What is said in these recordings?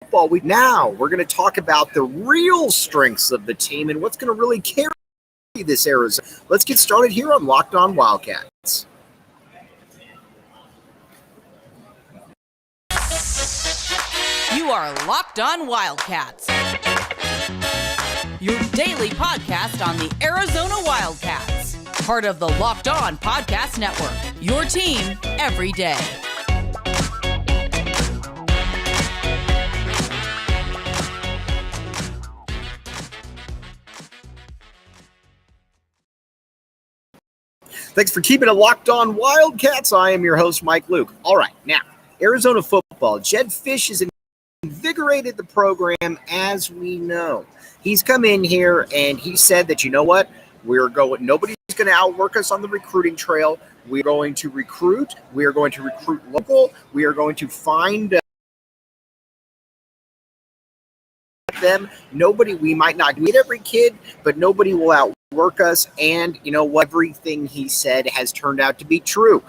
football week. Now we're going to talk about the real strengths of the team and what's going to really carry this Arizona. Let's get started here on Locked On Wildcats. You are Locked On Wildcats, your daily podcast on the Arizona Wildcats, part of the Locked On Podcast Network, your team every day. Thanks for keeping it Locked On Wildcats. I am your host, Mike Luke. All right, now, Arizona football. Jedd Fisch has invigorated the program, as we know. He's come in here and he said that, you know what, nobody's going to outwork us on the recruiting trail. We're going to recruit. We are going to recruit local. We are going to find them. We might not get every kid, but nobody will outwork us. And you know what? Everything he said has turned out to be true.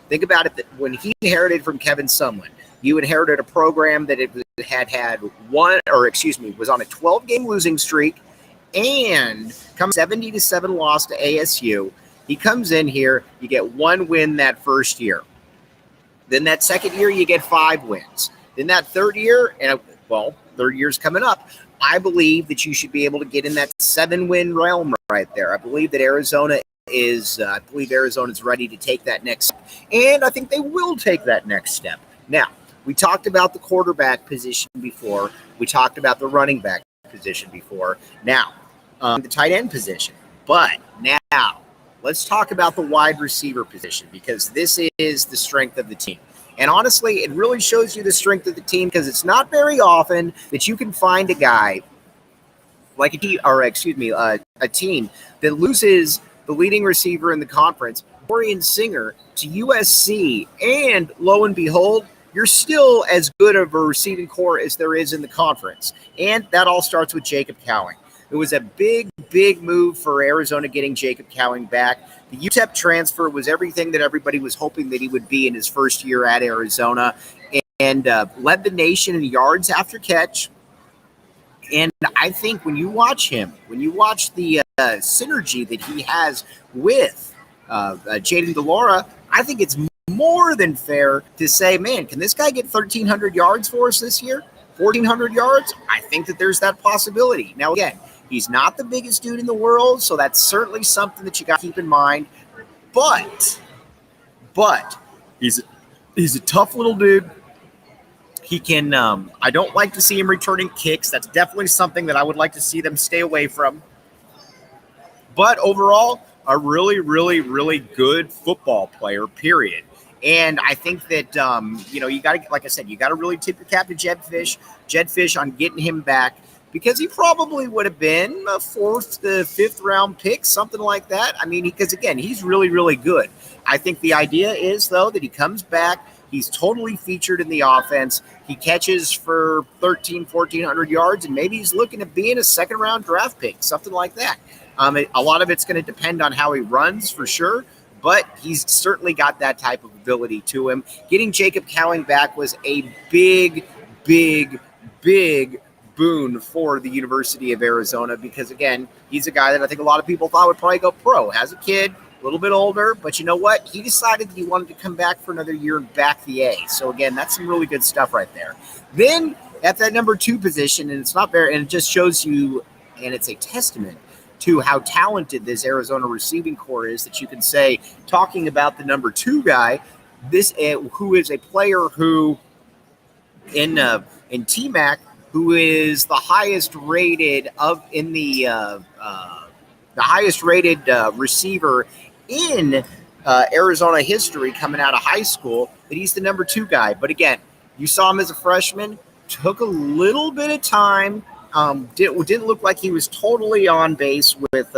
Think about it, that when he inherited from Kevin Sumlin, you inherited a program that was on a 12-game losing streak and come 70-7 loss to ASU. He comes in here, you get one win that first year. Then that second year, you get 5 wins. Then that third year, third year's coming up, I believe that you should be able to get in that 7-win realm right there. I believe that Arizona's ready to take that next step. And I think they will take that next step. Now, we talked about the quarterback position before. We talked about the running back position before. Now, the tight end position. But now, let's talk about the wide receiver position, because this is the strength of the team. And honestly, it really shows you the strength of the team, because it's not very often that you can find a guy like a team that loses the leading receiver in the conference, Dorian Singer, to USC, and lo and behold, you're still as good of a receiving core as there is in the conference. And that all starts with Jacob Cowing. It was a big, big move for Arizona getting Jacob Cowing back. The UTEP transfer was everything that everybody was hoping that he would be in his first year at Arizona, and led the nation in yards after catch. And I think when you watch the synergy that he has with Jaden DeLaura, I think it's more than fair to say, man, can this guy get 1,300 yards for us this year? 1,400 yards? I think that there's that possibility. Now, again, he's not the biggest dude in the world, so that's certainly something that you got to keep in mind. But he's a tough little dude. He can. I don't like to see him returning kicks. That's definitely something that I would like to see them stay away from. But overall, a really, really, really good football player, period. And I think that, you got to, like I said, you got to really tip your cap to Jedd Fisch on getting him back, because he probably would have been a 4th to 5th round pick, something like that. I mean, because again, he's really, really good. I think the idea is, though, that he comes back. He's totally featured in the offense. He catches for 1,400 yards, and maybe he's looking at being a 2nd-round draft pick, something like that. A lot of it's going to depend on how he runs, for sure, but he's certainly got that type of ability to him. Getting Jacob Cowing back was a big, big, big boon for the University of Arizona, because, again, he's a guy that I think a lot of people thought would probably go pro. Has a kid, a little bit older, but you know what? He decided that he wanted to come back for another year and back the A. So, again, that's some really good stuff right there. Then at that number 2 position, and it's not very, and it just shows you, and it's a testament to how talented this Arizona receiving core is, that you can say, talking about the number 2 guy, who is a player who in TMAC, who is the highest rated receiver in Arizona history coming out of high school, that he's the number 2 guy. But again, you saw him as a freshman, took a little bit of time. Didn't look like he was totally on base with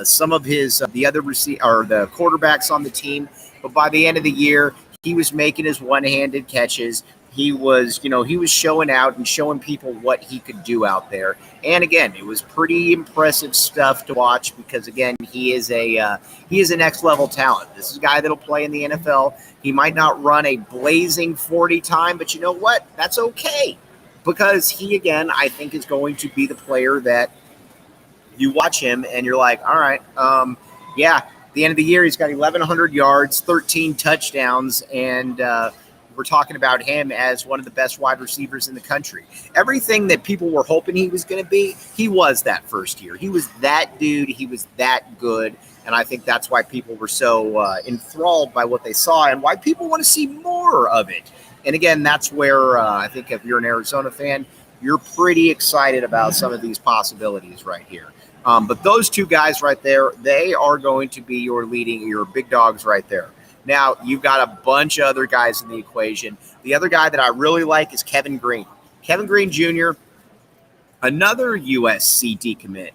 some of the other the quarterbacks on the team. But by the end of the year, he was making his one-handed catches. He was showing out and showing people what he could do out there. And again, it was pretty impressive stuff to watch, because again, he is a next level talent. This is a guy that'll play in the NFL. He might not run a blazing 40 time, but you know what? That's okay. because he, again, I think is going to be the player that you watch him and you're like, all right, yeah, at the end of the year, he's got 1,100 yards, 13 touchdowns, and we're talking about him as one of the best wide receivers in the country. Everything that people were hoping he was going to be, he was that first year. He was that dude. He was that good. And I think that's why people were so enthralled by what they saw and why people want to see more of it. And again, that's where I think if you're an Arizona fan, you're pretty excited about some of these possibilities right here. But those two guys right there, they are going to be your big dogs right there. Now, you've got a bunch of other guys in the equation. The other guy that I really like is Kevin Green. Kevin Green Jr., another USC decommit.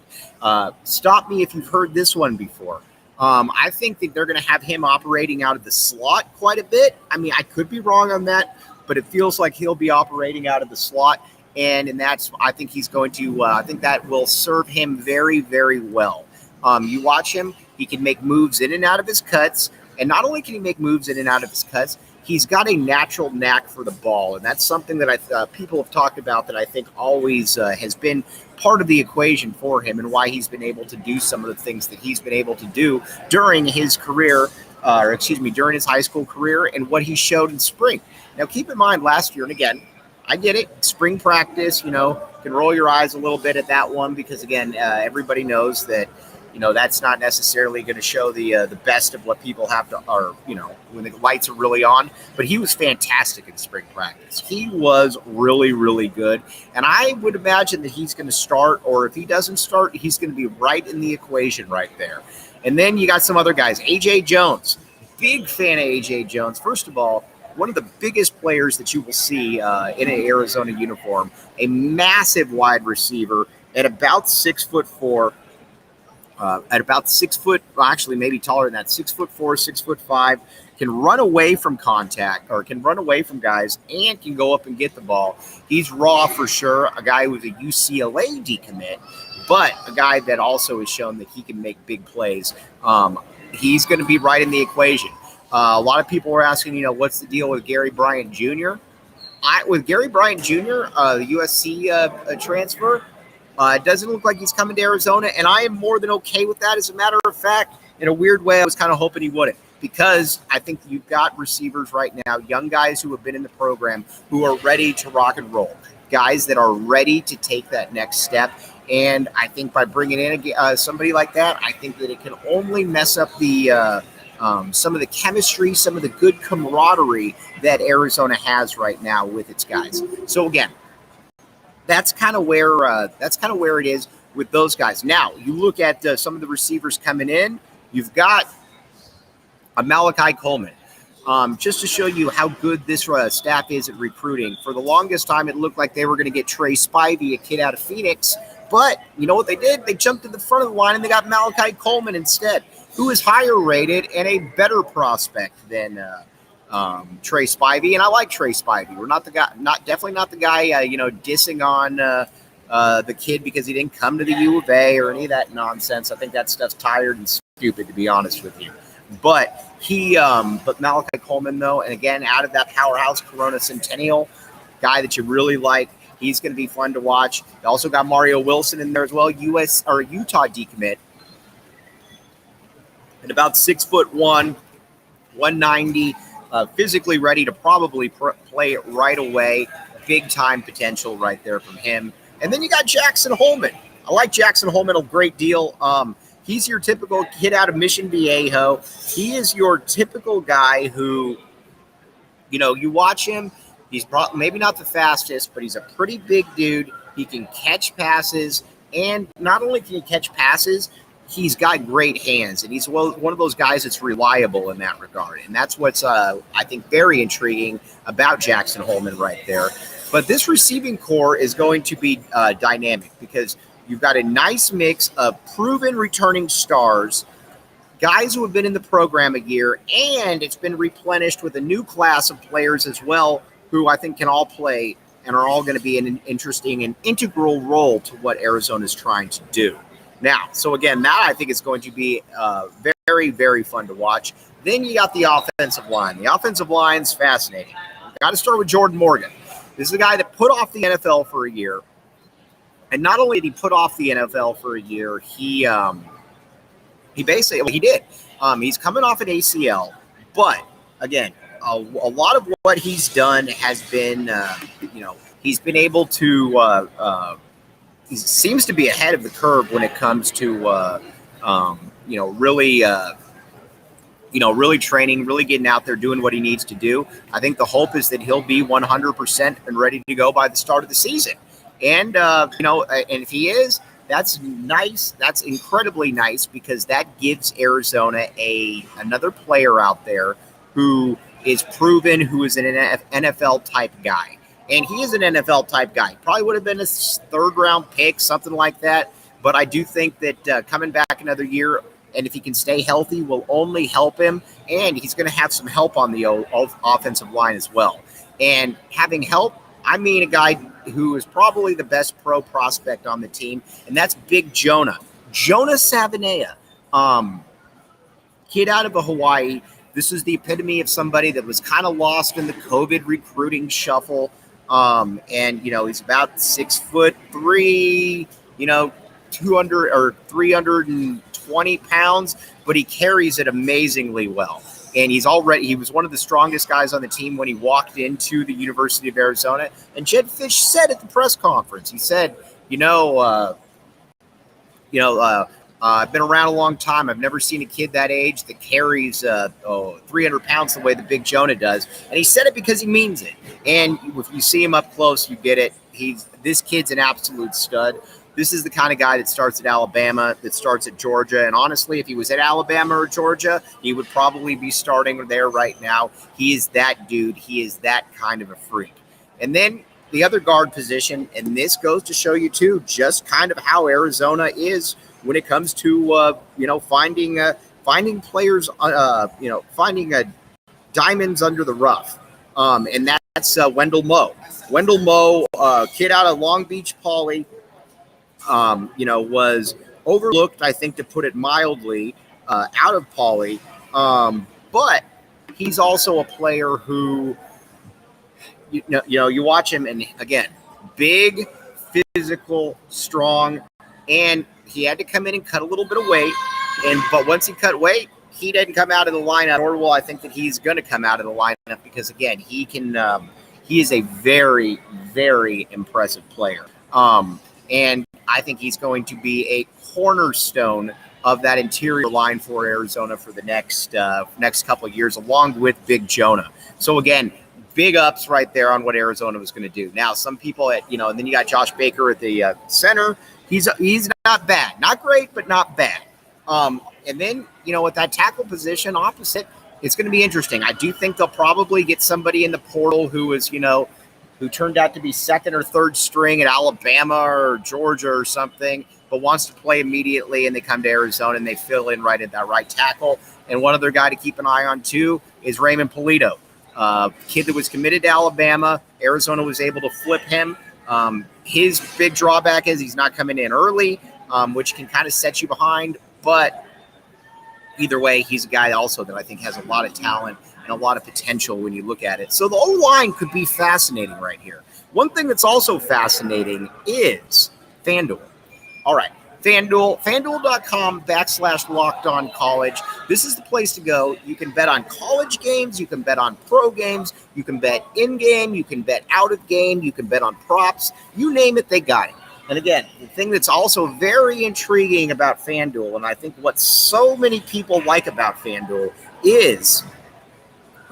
Stop me if you've heard this one before. I think that they're going to have him operating out of the slot quite a bit. I mean, I could be wrong on that, but it feels like he'll be operating out of the slot. And that's, I think he's going to, I think that will serve him very, very well. You watch him, he can make moves in and out of his cuts. And not only can he make moves in and out of his cuts, he's got a natural knack for the ball. And that's something that people have talked about that I think always has been part of the equation for him and why he's been able to do some of the things that he's been able to do during his career, during his high school career and what he showed in spring. Now, keep in mind last year, and again, I get it, spring practice, can roll your eyes a little bit at that one because, again, everybody knows that, that's not necessarily going to show the best of what people have to, or, when the lights are really on. But he was fantastic in spring practice. He was really, really good. And I would imagine that he's going to start, or if he doesn't start, he's going to be right in the equation right there. And then you got some other guys. A.J. Jones, big fan of A.J. Jones. First of all, one of the biggest players that you will see in an Arizona uniform, a massive wide receiver at about 6'4", at about 6 foot, actually maybe taller than that, 6'4", 6'5", can run away from contact or can run away from guys and can go up and get the ball. He's raw for sure, a guy who's a UCLA decommit, but a guy that also has shown that he can make big plays. He's going to be right in the equation. A lot of people were asking, what's the deal with Gary Bryant Jr.? With Gary Bryant Jr., the USC transfer, it doesn't look like he's coming to Arizona, and I am more than okay with that. As a matter of fact, in a weird way, I was kind of hoping he wouldn't because I think you've got receivers right now, young guys who have been in the program who are ready to rock and roll, guys that are ready to take that next step. And I think by bringing in somebody like that, I think that it can only mess up the some of the chemistry, some of the good camaraderie that Arizona has right now with its guys. So again, that's kind of where it is with those guys. Now you look at some of the receivers coming in. You've got a Malachi Coleman. Just to show you how good this staff is at recruiting. For the longest time, it looked like they were going to get Trey Spivey, a kid out of Phoenix. But you know what they did? They jumped to the front of the line and they got Malachi Coleman instead, who is higher rated and a better prospect than Trey Spivey. And I like Trey Spivey. We're not the guy, definitely not the guy, dissing on the kid because he didn't come to the U of A or any of that nonsense. I think that stuff's tired and stupid, to be honest with you. But but Malachi Coleman, though, and again, out of that powerhouse Corona Centennial, guy that you really like, he's going to be fun to watch. You also got Mario Wilson in there as well, Utah decommit. At about 6'1", 190, physically ready to probably play it right away. Big time potential right there from him. And then you got Jackson Holman. I like Jackson Holman a great deal. He's your typical kid out of Mission Viejo. He is your typical guy who, you watch him. He's maybe not the fastest, but he's a pretty big dude. He can catch passes, and not only can he catch passes, he's got great hands, and he's one of those guys that's reliable in that regard. And that's what's, I think, very intriguing about Jackson Holman right there. But this receiving core is going to be dynamic because you've got a nice mix of proven returning stars, guys who have been in the program a year, and it's been replenished with a new class of players as well who I think can all play and are all going to be in an interesting and integral role to what Arizona is trying to do. Now, so again, that I think is going to be very, very fun to watch. Then you got the offensive line. The offensive line's fascinating. Got to start with Jordan Morgan. This is a guy that put off the NFL for a year. And not only did he put off the NFL for a year, he basically, well, he did. He's coming off an ACL, but again, a lot of what he's done has been, he's been able to, he seems to be ahead of the curve when it comes to, really training, really getting out there, doing what he needs to do. I think the hope is that he'll be 100% and ready to go by the start of the season. And, and if he is, that's nice. That's incredibly nice because that gives Arizona another player out there who is proven, who is an NFL type guy. And he is an NFL type guy. Probably would have been a third-round pick, something like that. But I do think that coming back another year, and if he can stay healthy, will only help him. And he's going to have some help on the offensive line as well. And having help, I mean a guy who is probably the best pro prospect on the team, and that's Big Jonah. Jonah Savanea, kid out of Hawaii. This is the epitome of somebody that was kind of lost in the COVID recruiting shuffle. And, he's about 6'3", 200 or 320 pounds, but he carries it amazingly well. And he was one of the strongest guys on the team when he walked into the University of Arizona. And Jedd Fisch said at the press conference, he said, I've been around a long time. I've never seen a kid that age that carries 300 pounds the way the Big Jonah does. And he said it because he means it. And if you see him up close, you get it. This kid's an absolute stud. This is the kind of guy that starts at Alabama, that starts at Georgia. And honestly, if he was at Alabama or Georgia, he would probably be starting there right now. He is that dude. He is that kind of a freak. And then the other guard position, and this goes to show you, too, just kind of how Arizona is when it comes to, finding players, finding diamonds under the rough. And that's Wendell Moe. Wendell Moe, kid out of Long Beach Poly, was overlooked, I think, to put it mildly, out of Poly. But he's also a player who, you watch him, and again, big, physical, strong, and he had to come in and cut a little bit of weight. But once he cut weight, he didn't come out of the lineup, or will I think that he's going to come out of the lineup because, again, he is a very, very impressive player. And I think he's going to be a cornerstone of that interior line for Arizona for the next couple of years, along with Big Jonah. So again, big ups right there on what Arizona was going to do. Now, some people and then you got Josh Baker at the center. He's not bad, not great, but not bad. And then with that tackle position opposite, it's going to be interesting. I do think they'll probably get somebody in the portal who is who turned out to be second or third string at Alabama or Georgia or something, but wants to play immediately, and they come to Arizona and they fill in right at that right tackle. And one other guy to keep an eye on, too, is Raymond Polito, kid that was committed to Alabama. Arizona was able to flip him. His big drawback is he's not coming in early, which can kind of set you behind. But either way, he's a guy also that I think has a lot of talent and a lot of potential when you look at it. So the O-line could be fascinating right here. One thing that's also fascinating is FanDuel. All right, FanDuel, FanDuel.com/LockedOnCollege. This is the place to go. You can bet on college games. You can bet on pro games. You can bet in-game. You can bet out of game. You can bet on props. You name it, they got it. And again, the thing that's also very intriguing about FanDuel, and I think what so many people like about FanDuel is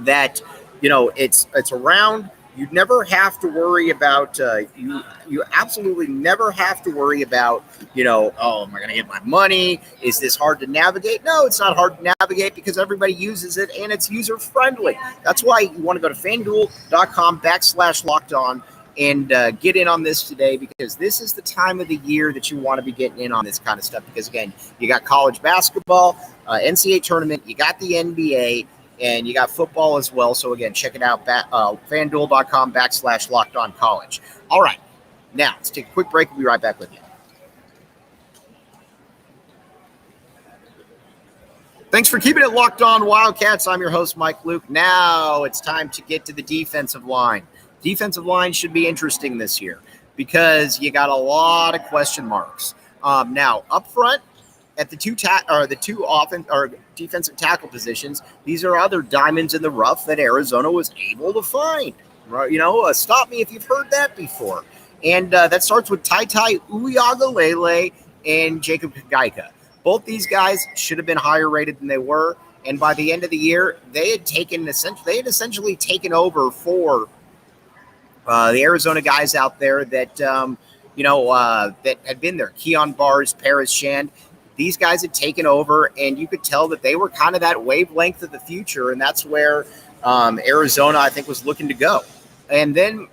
that, it's around. You never have to worry about, you absolutely never have to worry about, oh, am I going to get my money? Is this hard to navigate? No, it's not hard to navigate because everybody uses it and it's user friendly. That's why you want to go to FanDuel.com/LockedOn and get in on this today, because this is the time of the year that you want to be getting in on this kind of stuff. Because again, you got college basketball, NCAA tournament, you got the NBA, and you got football as well. So again, check it out, FanDuel.com/LockedOnCollege. All right, now let's take a quick break. We'll be right back with you. Thanks for keeping it locked on Wildcats. I'm your host, Mike Luke. Now it's time to get to the defensive line. Defensive line should be interesting this year because you got a lot of question marks. Now, up front, at the two defensive tackle positions, these are other diamonds in the rough that Arizona was able to find. Right? Stop me if you've heard that before. And that starts with Tai Uiagalelei and Jacob Cowing. Both these guys should have been higher rated than they were. And by the end of the year, they had essentially taken over for the Arizona guys out there that that had been there. Keon Barrs, Paris Shand. These guys had taken over, and you could tell that they were kind of that wavelength of the future, and that's where Arizona, I think, was looking to go. And then,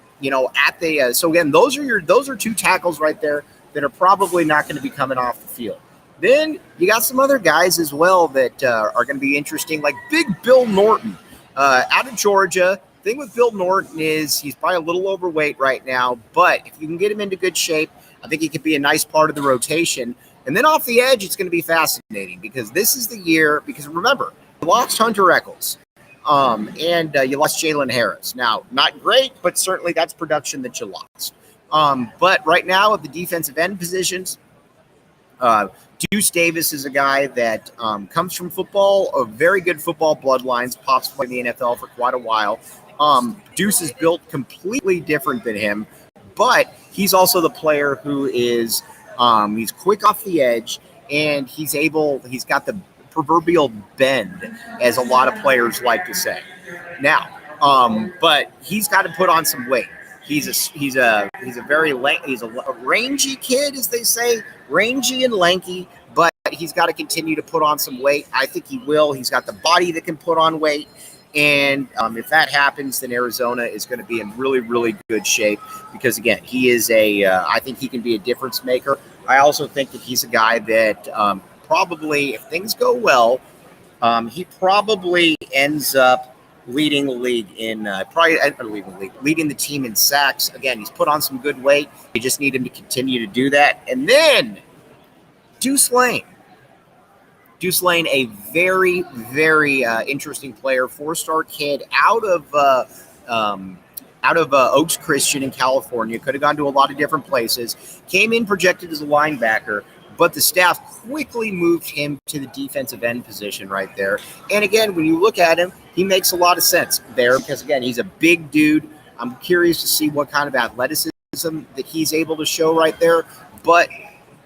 so again, those are two tackles right there that are probably not going to be coming off the field. Then you got some other guys as well that are going to be interesting, like Big Bill Norton out of Georgia. Thing with Bill Norton is he's probably a little overweight right now, but if you can get him into good shape, I think he could be a nice part of the rotation. And then off the edge, it's going to be fascinating because this is the year. Because remember, you lost Hunter Echols, and you lost Jalen Harris. Now, not great, but certainly that's production that you lost. But right now at the defensive end positions, Deuce Davis is a guy that comes from football, a very good football bloodlines, pops played in the NFL for quite a while. Deuce is built completely different than him, but he's also the player who is he's quick off the edge, and he's got the proverbial bend, as a lot of players like to say. Now, but he's got to put on some weight. He's a rangy kid, as they say, rangy and lanky, but he's got to continue to put on some weight. I think he will. He's got the body that can put on weight. And if that happens, then Arizona is going to be in really, really good shape because, again, he is I think he can be a difference maker. I also think that he's a guy that probably, if things go well, he probably ends up leading the league leading the team in sacks. Again, he's put on some good weight. You just need him to continue to do that. And then Deuce Lane, a very, very interesting player, 4-star kid out of Oaks Christian in California. Could have gone to a lot of different places. Came in projected as a linebacker, but the staff quickly moved him to the defensive end position right there. And again, when you look at him, he makes a lot of sense there because, again, he's a big dude. I'm curious to see what kind of athleticism that he's able to show right there. But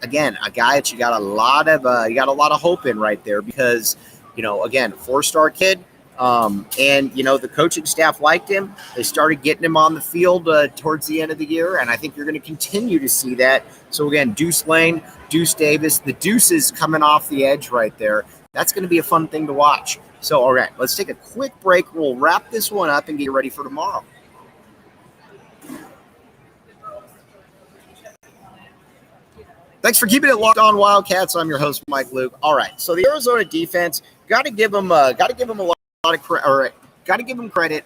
again, a guy that you got a lot of hope in right there because, again, 4-star kid. And, the coaching staff liked him. They started getting him on the field towards the end of the year, and I think you're going to continue to see that. So, again, Deuce Lane, Deuce Davis, the Deuces coming off the edge right there. That's going to be a fun thing to watch. So, all right, let's take a quick break. We'll wrap this one up and get ready for tomorrow. Thanks for keeping it locked on, Wildcats. I'm your host, Mike Luke. All right, so the Arizona defense, got to give them a lot of credit. Got to give them credit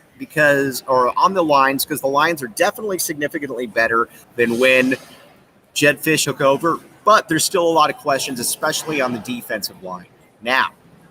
on the lines because the lines are definitely significantly better than when Jedd Fisch took over. But there's still a lot of questions, especially on the defensive line. Now,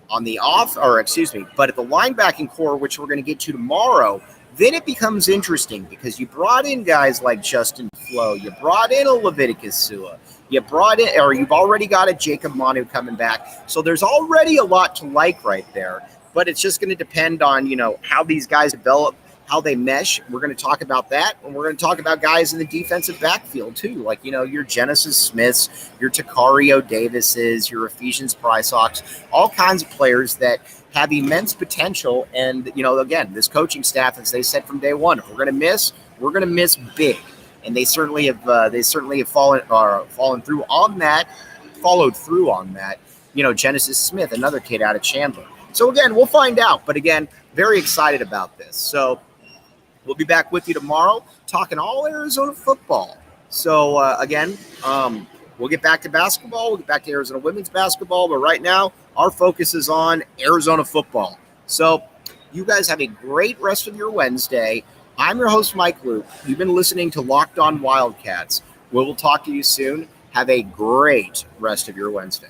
but at the linebacking core, which we're going to get to tomorrow, then it becomes interesting because you brought in guys like Justin Flowe, you brought in a Leviticus Sua, you've already got a Jacob Manu coming back. So there's already a lot to like right there. But it's just going to depend on, how these guys develop, how they mesh. We're going to talk about that. And we're going to talk about guys in the defensive backfield, too. Like, your Genesis Smiths, your Takario Davises, your Ephesians Prysox, all kinds of players that have immense potential. And, again, this coaching staff, as they said from day one, if we're going to miss big. And they certainly have followed through on that. Genesis Smith, another kid out of Chandler. So, again, we'll find out. But, again, very excited about this. So, we'll be back with you tomorrow talking all Arizona football. So, again, we'll get back to basketball. We'll get back to Arizona women's basketball. But right now, our focus is on Arizona football. So, you guys have a great rest of your Wednesday. I'm your host, Mike Luke. You've been listening to Locked On Wildcats. We'll talk to you soon. Have a great rest of your Wednesday.